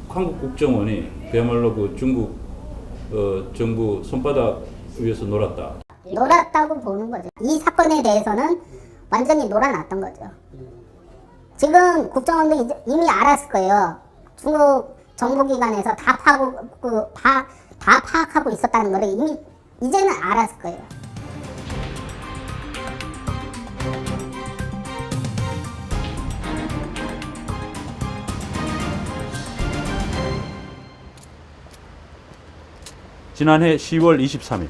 한국 국정원이 그야말로 그 중국 정부 손바닥 위에서 놀았다고 보는 거죠. 이 사건에 대해서는 완전히 놀아놨던 거죠. 지금 국정원도 이미 알았을 거예요. 중국 정보기관에서 다 파악하고 있었다는 거를 이미 이제는 알았을 거예요. 지난해 10월 23일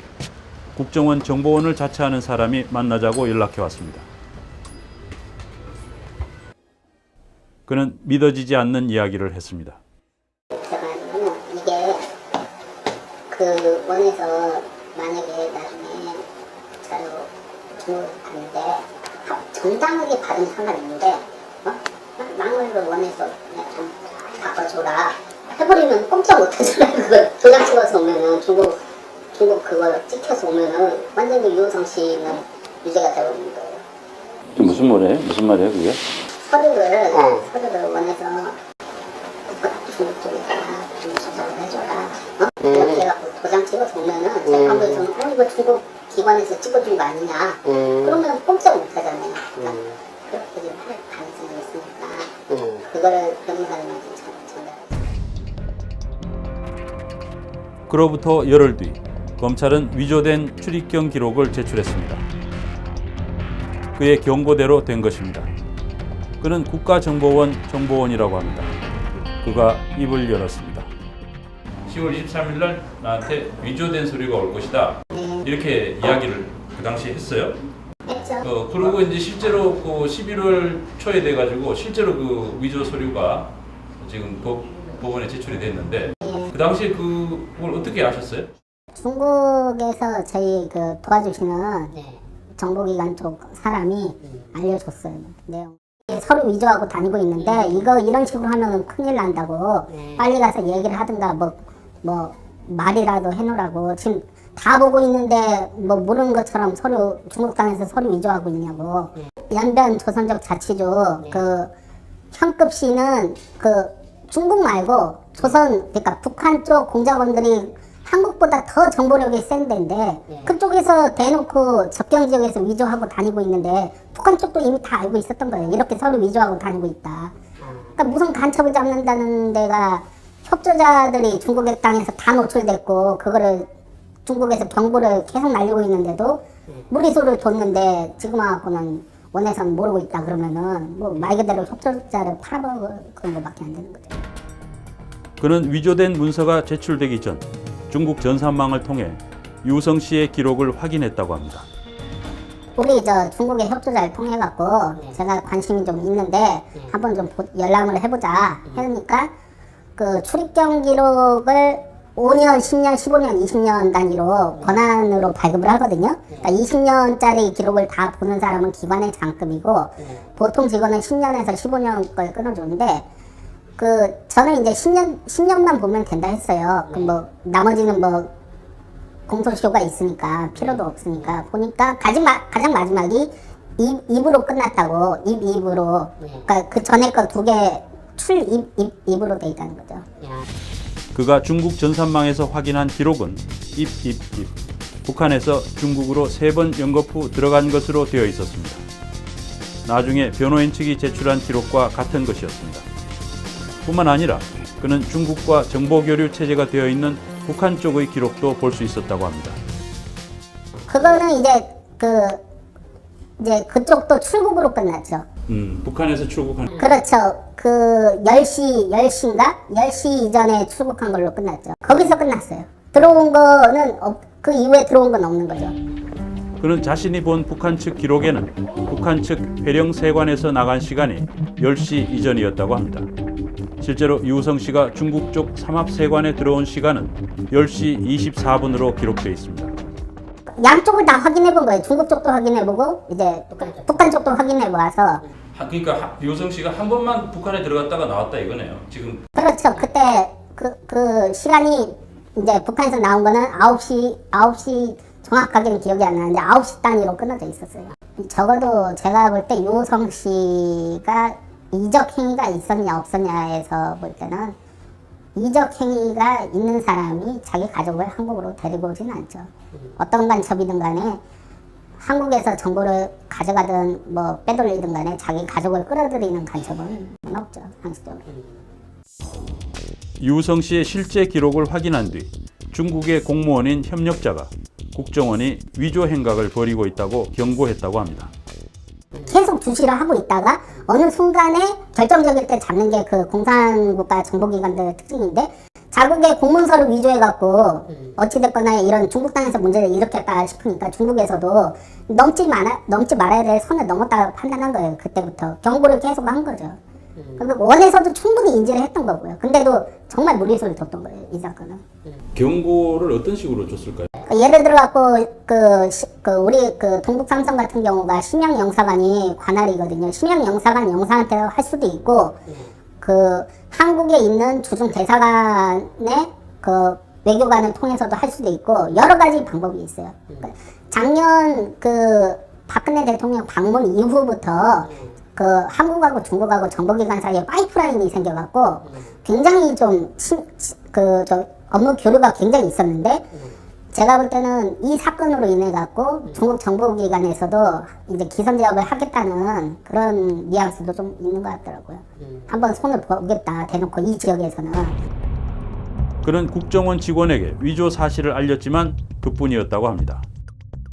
국정원 정보원을 자처하는 사람이 만나자고 연락해 왔습니다. 그는 믿어지지 않는 이야기를 했습니다. 제가 이게 그 원에서 만약에 나중에 자료 중국에 갔는데 정당하게 받은 상관있는데 막말로 원에서 그냥 좀 바꿔줘라 해버리면 꼼짝 못하잖아요. 그걸 도장 찍어서 오면은 중국 그걸 찍혀서 오면은 완전히 유호성 씨는 유죄가 되어버리는 거예요. 무슨 말이에요 그게? 서류를 원해서 중국 쪽에다가 좀 수정을 해줘라. 이렇게 해갖고 도장 찍어서 오면은 재판부에서는 이거 중국 기관에서 찍어준 거 아니냐. 그러면 꼼짝 못하잖아요. 그러니까 그렇게 좀 할 가능성이 있으니까 그거를 변호사님한테 전달하죠. 그로부터 열흘 뒤 검찰은 위조된 출입경 기록을 제출했습니다. 그의 경고대로 된 것입니다. 그는 국가정보원 정보원이라고 합니다. 그가 입을 열었습니다. 10월 23일 날 나한테 위조된 서류가 올 것이다. 이렇게 이야기를 그 당시에 했어요. 했죠. 그리고 이제 실제로 그 11월 초에 돼가지고 실제로 그 위조 서류가 지금 법원에 제출이 됐는데 그 당시에 그걸 어떻게 아셨어요? 중국에서 저희 그 도와주시는 정보기관 쪽 사람이 알려줬어요. 내용. 서류 위조하고 다니고 있는데 이거 이런 식으로 하면 큰일 난다고 빨리 가서 얘기를 하든가 뭐 말이라도 해놓으라고 지금 다 보고 있는데 뭐 모르는 것처럼 중국 땅에서 서류 위조하고 있냐고. 연변 조선족 자치조 그 현급씨는 그 중국 말고 그러니까 북한 쪽 공작원들이 한국보다 더 정보력이 센 데인데 그쪽에서 대놓고 접경 지역에서 위조하고 다니고 있는데 북한 쪽도 이미 다 알고 있었던 거예요. 이렇게 서류 위조하고 다니고 있다. 그러니까 무슨 간첩을 잡는다는 데가 협조자들이 중국의 땅에서 다 노출됐고 그거를 중국에서 경보를 계속 날리고 있는데도 무리수를 뒀는데 지금 와갖고는 원에서는 모르고 있다 그러면은 뭐 말 그대로 협조자를 팔아먹은 것밖에 안 되는 거죠. 그는 위조된 문서가 제출되기 전 중국 전산망을 통해 유성 씨의 기록을 확인했다고 합니다. 우리 중국의 협조자를 통해 갖고 제가 관심이 좀 있는데 한번 좀 열람을 해보자 하니까 그 출입경 기록을 5년, 10년, 15년, 20년 단위로 권한으로 발급을 하거든요. 그러니까 20년짜리 기록을 다 보는 사람은 기관의 장급이고 보통 직원은 10년에서 15년 걸 끊어주는데 저는 이제 10년만 보면 된다 했어요. 나머지는 공소시효가 있으니까 필요도 없으니까 보니까 가장 마지막이 입으로 끝났다고. 입으로. 그러니까 그 전에 거 2개 입으로 돼 있다는 거죠. 그가 중국 전산망에서 확인한 기록은 입. 북한에서 중국으로 3번 연겁 후 들어간 것으로 되어 있었습니다. 나중에 변호인 측이 제출한 기록과 같은 것이었습니다. 뿐만 아니라 그는 중국과 정보교류 체제가 되어 있는 북한 쪽의 기록도 볼 수 있었다고 합니다. 그거는 이제 그쪽도 출국으로 끝났죠. 북한에서 출국한. 그렇죠. 그 10시인가? 10시 이전에 출국한 걸로 끝났죠. 거기서 끝났어요. 들어온 거는 그 이후에 들어온 건 없는 거죠. 그는 자신이 본 북한 측 기록에는 북한 측 회령세관에서 나간 시간이 10시 이전이었다고 합니다. 실제로 유성 씨가 중국 쪽 삼합세관에 들어온 시간은 10시 24분으로 기록되어 있습니다. 양쪽을 다 확인해 본 거예요. 중국 쪽도 확인해 보고 이제 북한 쪽도 확인해 보아서. 그러니까 유성 씨가 한 번만 북한에 들어갔다가 나왔다 이거네요. 지금. 그렇죠. 그때 그 시간이 이제 북한에서 나온 거는 9시 정확하게는 기억이 안 나는데 9시 단위로 끊어져 있었어요. 적어도 제가 볼 때 유성 씨가 이적 행위가 있었냐 없었냐에서 볼 때는 이적 행위가 있는 사람이 자기 가족을 한국으로 데리고 오지는 않죠. 어떤 간첩이든 간에 한국에서 정보를 가져가든 뭐 빼돌리든 간에 자기 가족을 끌어들이는 간첩은 없죠, 상식적으로. 유성 씨의 실제 기록을 확인한 뒤 중국의 공무원인 협력자가 국정원이 위조 행각을 벌이고 있다고 경고했다고 합니다. 계속 주시를 하고 있다가 어느 순간에 결정적일 때 잡는 게 그 공산국가 정보기관들의 특징인데, 자국의 공문서를 위조해갖고 어찌됐거나 이런 중국 땅에서 문제를 일으켰다 싶으니까 중국에서도 넘지 말아야 될 선을 넘었다 판단한 거예요. 그때부터 경고를 계속 한 거죠. 원에서도 충분히 인지를 했던 거고요. 근데도 정말 무리수를 뒀던 거예요, 이 사건은. 경고를 어떤 식으로 줬을까요? 예를 들어 갖고 우리 동북 삼성 같은 경우가 심양 영사관이 관할이거든요. 심양 영사관 영사한테 할 수도 있고, 그 한국에 있는 주중 대사관의 그 외교관을 통해서도 할 수도 있고, 여러 가지 방법이 있어요. 작년 그 박근혜 대통령 방문 이후부터 그 한국하고 중국하고 정보기관 사이에 파이프라인이 생겨갖고 굉장히 좀 업무 교류가 굉장히 있었는데, 제가 볼 때는 이 사건으로 인해 갖고 중국 정보기관에서도 이제 기선제압을 하겠다는 그런 뉘앙스도 좀 있는 것 같더라고요. 한번 손을 보겠다 대놓고 이 지역에서는. 그는 국정원 직원에게 위조 사실을 알렸지만 그뿐이었다고 합니다.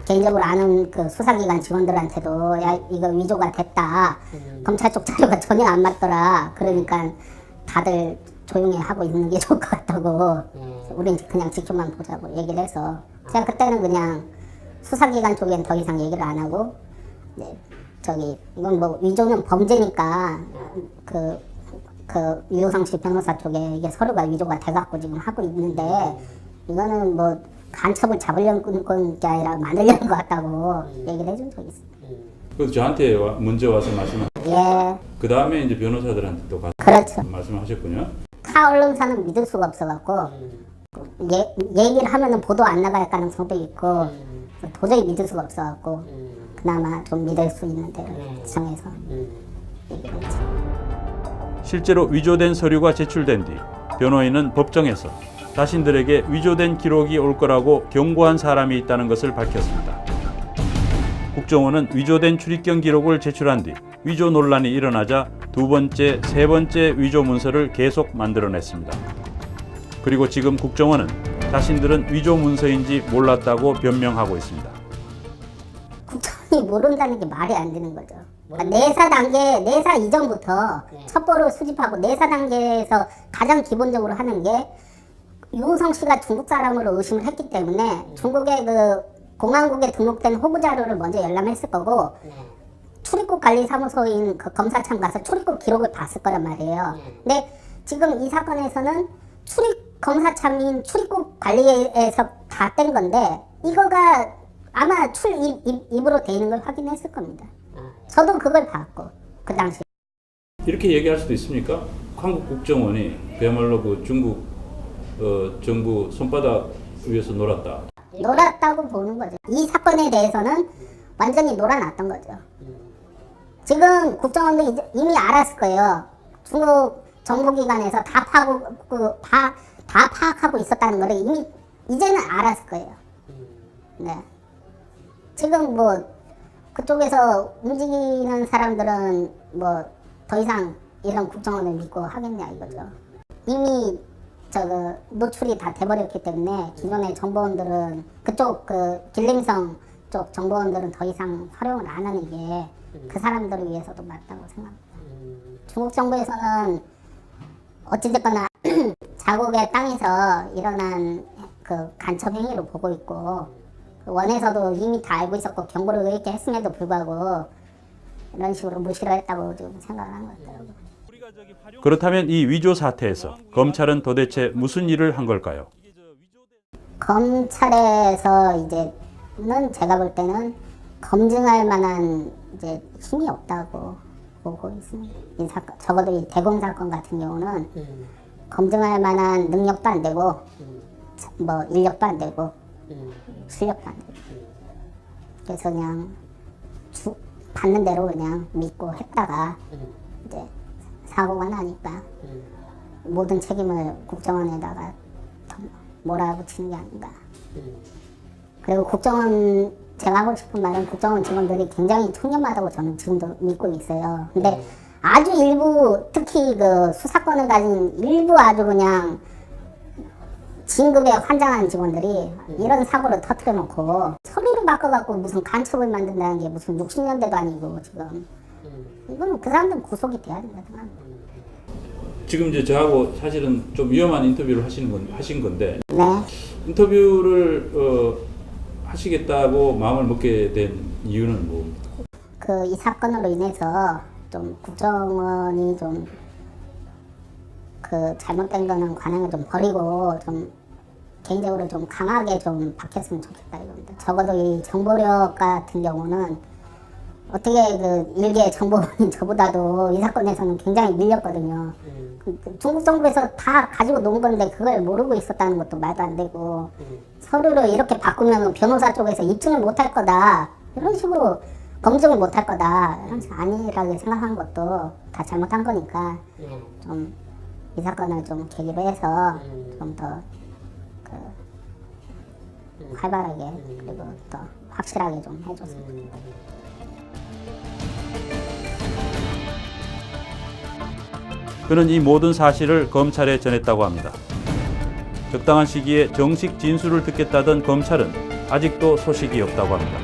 개인적으로 아는 그 수사기관 직원들한테도 야 이거 위조가 됐다, 검찰 쪽 자료가 전혀 안 맞더라, 그러니까 다들 조용히 하고 있는 게 좋을 것 같다고, 우린 그냥 지켜만 보자고 얘기를 해서, 제가 그때는 그냥 수사기관 쪽엔 더 이상 얘기를 안 하고, 이건 뭐 위조는 범죄니까 그 유성 씨 변호사 쪽에 이게 서류가 위조가 돼갖고 지금 하고 있는데, 이거는 뭐 간첩을 잡으려는 게 아니라 만들려는 것 같다고 얘기를 해준 적이 있어요. 그래서 저한테 먼저 와서 말씀하셨고, 예. 그 다음에 이제 변호사들한테 또 가서 그렇죠. 말씀하셨군요. 타 언론사는 믿을 수가 없어갖고 얘기를 하면은 보도 안 나갈 가능성도 있고, 도저히 믿을 수가 없어갖고 그나마 좀 믿을 수 있는 데를 정해서 얘기를 했죠. 실제로 위조된 서류가 제출된 뒤 변호인은 법정에서 자신들에게 위조된 기록이 올 거라고 경고한 사람이 있다는 것을 밝혔습니다. 국정원은 위조된 출입경 기록을 제출한 뒤 위조 논란이 일어나자 두 번째, 세 번째 위조 문서를 계속 만들어냈습니다. 그리고 지금 국정원은 자신들은 위조 문서인지 몰랐다고 변명하고 있습니다. 국정원이 모른다는 게 말이 안 되는 거죠. 그러니까 내사 이전부터 첩보를 수집하고 내사 단계에서 가장 기본적으로 하는 게, 유성 씨가 중국 사람으로 의심을 했기 때문에 중국의 그 공안국에 등록된 호구 자료를 먼저 열람했을 거고, 출입국 관리사무소인 그 검사청 가서 출입국 기록을 봤을 거란 말이에요. 근데 지금 이 사건에서는 검사청인 출입국 관리에서 다 뗀 건데, 이거가 아마 입으로 돼 있는 걸 확인했을 겁니다. 저도 그걸 봤고, 그 당시. 이렇게 얘기할 수도 있습니까? 한국 국정원이 그야말로 그 중국 정부 손바닥 위에서 놀았다고 보는 거죠. 이 사건에 대해서는 완전히 놀아놨던 거죠. 지금 국정원도 이미 알았을 거예요. 중국 정보기관에서 다 파악하고 있었다는 걸 이미 이제는 알았을 거예요. 네. 지금 뭐 그쪽에서 움직이는 사람들은 뭐 더 이상 이런 국정원을 믿고 하겠냐 이거죠. 이미 노출이 다 돼버렸기 때문에 기존의 정보원들은, 그쪽 길림성 쪽 정보원들은 더 이상 활용을 안 하는 게 그 사람들을 위해서도 맞다고 생각합니다. 중국 정부에서는 어찌됐거나 자국의 땅에서 일어난 그 간첩 행위로 보고 있고, 원에서도 이미 다 알고 있었고 경고를 이렇게 했음에도 불구하고 이런 식으로 무시를 했다고 지금 생각을 한 것 같더라고요. 그렇다면 이 위조 사태에서 검찰은 도대체 무슨 일을 한 걸까요? 검찰에서 이제는 제가 볼 때는 검증할 만한 이제 힘이 없다고 보고 있습니다. 이 사건, 적어도 이 대공 사건 같은 경우는 검증할 만한 능력도 안 되고, 뭐 인력도 안 되고, 실력도 안 되고, 그래서 그냥 받는 대로 그냥 믿고 했다가 이제 사고가 나니까 모든 책임을 국정원에다가 몰아붙이는 게 아닌가. 그리고 국정원, 제가 하고 싶은 말은 국정원 직원들이 굉장히 청렴하다고 저는 지금도 믿고 있어요. 근데 아주 일부, 특히 그 수사권을 가진 일부 아주 그냥 진급에 환장한 직원들이 이런 사고를 터뜨려 놓고 서류를 바꿔갖고 무슨 간첩을 만든다는 게 무슨 60년대도 아니고 지금. 이거는 그 사람들은 구속이 돼야 된다 생각합니다. 지금 이제 저하고 사실은 좀 위험한 인터뷰를 하신 건데 네. 인터뷰를 하시겠다고 마음을 먹게 된 이유는 뭡니까? 그 이 사건으로 인해서 좀 국정원이 좀 그 잘못된 거는 관행을 좀 버리고 좀 개인적으로 좀 강하게 좀 바뀌었으면 좋겠다 이겁니다. 적어도 이 정보력 같은 경우는 어떻게 그 일개 정보원인 저보다도 이 사건에서는 굉장히 밀렸거든요. 중국 정부에서 다 가지고 논 건데 그걸 모르고 있었다는 것도 말도 안 되고 서류를 이렇게 바꾸면 변호사 쪽에서 입증을 못 할 거다 이런 식으로 검증을 못 할 거다 이런 식으로 안일하게 생각한 것도 다 잘못한 거니까 좀 이 사건을 좀 계기로 해서 좀 더 그 활발하게 그리고 더 확실하게 좀 해줬으면 좋겠다. 그는 이 모든 사실을 검찰에 전했다고 합니다. 적당한 시기에 정식 진술을 듣겠다던 검찰은 아직도 소식이 없다고 합니다.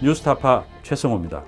뉴스타파 최성호입니다.